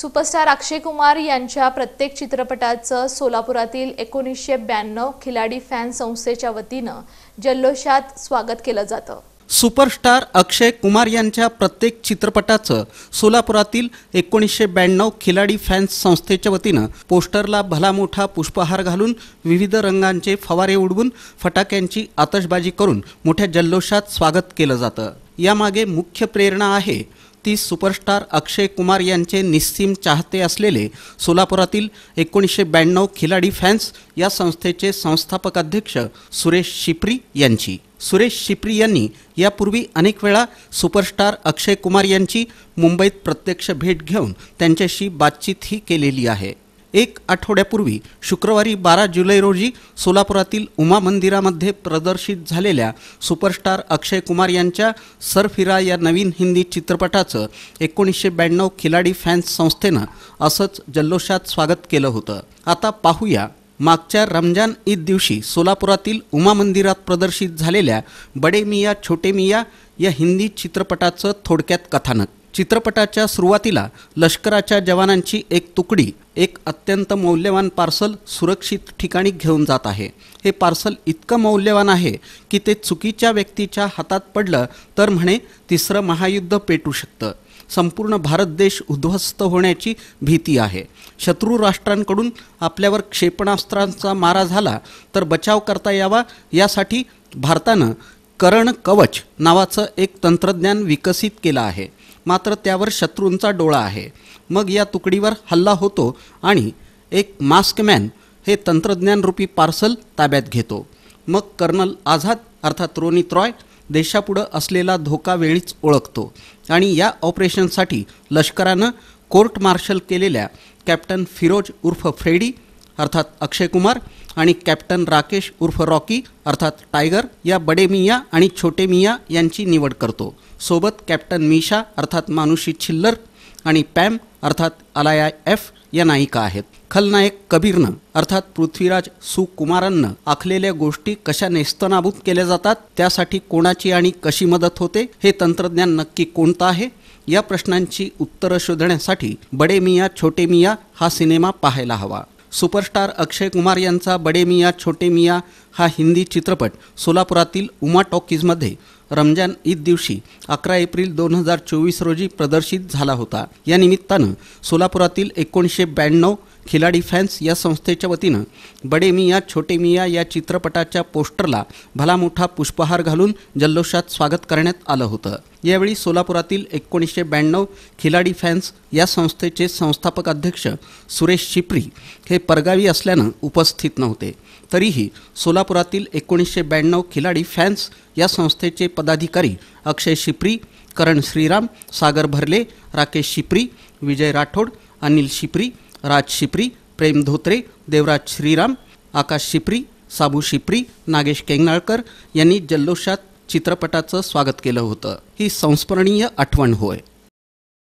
Superstar Akshay Kumar यांच्या प्रत्येक चित्रपटाचं सोलापुरातील 1992 खिलाडी फॅन संस्थेच्या वतीनं जल्लोषात स्वागत केलं जातं। सुपरस्टार अक्षय कुमार यांच्या प्रत्येक चित्रपटाचं सोलापुरातील 1992 खिलाडी फॅन्स संस्थेच्या वतीनं पोस्टरला भला मोठा पुष्पहार घालून विविध रंगांचे फवारे उडवून फटाक्यांची आतषबाजी करून मोठ्या जल्लोषात स्वागत केलं जातं। यामागे मुख्य प्रेरणा आहे ती सुपरस्टार अक्षय कुमार यांचे निस्सीम चाहते असलेले सोलापुरातील 1992 खिलाडी फॅन्स या संस्थेचे संस्थापक अध्यक्ष सुरेश शिप्री यांची। सुरेश शिप्री यांनी यापूर्वी अनेक वेळा सुपरस्टार अक्षय कुमार यांची मुंबईत प्रत्यक्ष भेट घेऊन त्यांच्याशी बातचीतही केलेली आहे। एक आठवड्यापूर्वी शुक्रवारी 12 जुलै रोजी सोलापुरातील उमा मंदिरामध्ये प्रदर्शित झालेल्या सुपरस्टार अक्षय कुमार यांच्या सरफिरा या नवीन हिंदी चित्रपटाचं 1992 खिलाडी फॅन्स संस्थेनं असंच जल्लोषात स्वागत केलं होतं। आता पाहूया मागच्या रमजान ईद दिवशी सोलापुरातील उमा मंदिरात प्रदर्शित झालेल्या बडे मियाँ छोटे मियाँ या हिंदी चित्रपटाचं थोडक्यात कथानक। चित्रपटाच्या सुरुवातीला लष्कराच्या जवानांची एक तुकडी एक अत्यंत मौल्यवान पार्सल सुरक्षित ठिकाणी घेऊन जात आहे। हे पार्सल इतकं मौल्यवान आहे की ते चुकीच्या व्यक्तीच्या हातात पडलं तर म्हणे तिसरं महायुद्ध पेटू शकतं। संपूर्ण भारत देश उद्ध्वस्त होण्याची भीती आहे। शत्रू राष्ट्रांकडून आपल्यावर क्षेपणास्त्रांचा मारा झाला तर बचाव करता यावा यासाठी भारतानं कर्ण कवच नावाचं एक तंत्रज्ञान विकसित केलं आहे। मात्र त्यावर शत्रूंचा डोळा आहे। मग या तुकडीवर हल्ला होतो आणि एक मास्कमॅन हे तंत्रज्ञानरूपी पार्सल ताब्यात घेतो। मग कर्नल आझाद अर्थात रोनित रॉय देशापुढं असलेला धोका वेळीच ओळखतो आणि या ऑपरेशनसाठी लष्करानं कोर्ट मार्शल केलेल्या कॅप्टन फिरोज उर्फ फ्रेडी अर्थात अक्षय कुमार आणि कॅप्टन राकेश उर्फ रॉकी अर्थात टायगर या बडे मियाँ आणि छोटे मियाँ यांची निवड करतो। सोबत कॅप्टन मीशा अर्थात मानुषी छिल्लर आणि पॅम अर्थात अलाया एफ या नायिका आहेत। खलनायक कबीरनं अर्थात पृथ्वीराज सुकुमारांनं आखलेल्या गोष्टी कशा नेस्तनाबूत केल्या जातात, त्यासाठी कोणाची आणि कशी मदत होते, हे तंत्रज्ञान नक्की कोणतं आहे, या प्रश्नांची उत्तरं शोधण्यासाठी बडे मियाँ छोटे मियाँ हा सिनेमा पाहायला हवा। सुपरस्टार अक्षय कुमार यांचा बडे मियाँ छोटे मियाँ हा हिंदी चित्रपट सोलापुरातील उमा टॉकीजमध्ये रमजान ईद दिवशी 11 एप्रिल 2024 रोजी प्रदर्शित झाला होता। या निमित्तानं सोलापुरातील 1992 खिलाडी फॅन्स या संस्थेच्या वतीनं बडे मियाँ छोटे मियाँ या चित्रपटाच्या पोस्टरला भला मोठा पुष्पहार घालून जल्लोषात स्वागत करण्यात आलं होतं। यावेळी सोलापुरातील 1992 खिलाडी फॅन्स या संस्थेचे संस्थापक अध्यक्ष सुरेश शिप्री हे परगावी असल्यानं उपस्थित नव्हते। तरीही सोलापुरातील 1992 खिलाडी फॅन्स या संस्थेचे पदाधिकारी अक्षय शिप्री, करण श्रीराम, सागर भरले, राकेश शिप्री, विजय राठोड, अनिल शिप्री, राज शिप्री, प्रेम धोत्रे, देवराज श्रीराम, आकाश शिप्री, साबू शिप्री, नागेश केंगनाळकर यांनी जल्लोषात चित्रपटाचं स्वागत केलं होतं। ही संस्मरणीय आठवण होय।